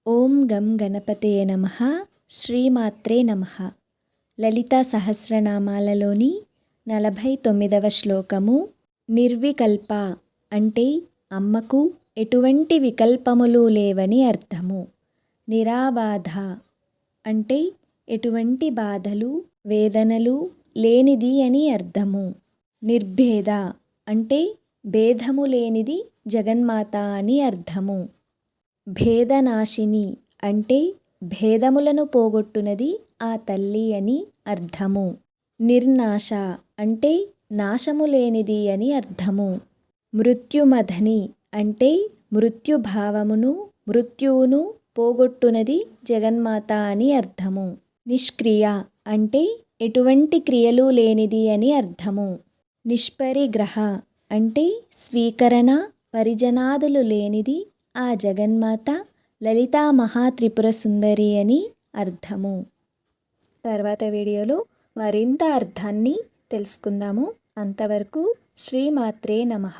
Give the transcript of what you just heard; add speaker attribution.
Speaker 1: ఓం గం గణపతయే నమః. శ్రీమాత్రే నమః. లలితా సహస్రనామాలలోని 49వ శ్లోకము. నిర్వికల్ప అంటే అమ్మకు ఎటువంటి వికల్పములు లేవని అర్థము. నిరాబాధ అంటే ఎటువంటి బాధలు వేదనలు లేనిది అని అర్థము. నిర్భేద అంటే భేదము లేనిది జగన్మాత అని అర్థము. భేదనాశిని అంటే భేదములను పోగొట్టునది ఆ తల్లి అని అర్థము. నిర్నాశ అంటే నాశము లేనిది అని అర్థము. మృత్యుమథని అంటే మృత్యుభావమును మృత్యువును పోగొట్టునది జగన్మాత అని అర్థము. నిష్క్రియ అంటే ఎటువంటి క్రియలు లేనిది అని అర్థము. నిష్పరిగ్రహ అంటే స్వీకరణ పరిజనాదులు లేనిది ఆ జగన్మాత లలితా మహాత్రిపుర సుందరి అని అర్థము. తర్వాత వీడియోలో మరింత అర్థాన్ని తెలుసుకుందాము. అంతవరకు శ్రీమాత్రే నమః.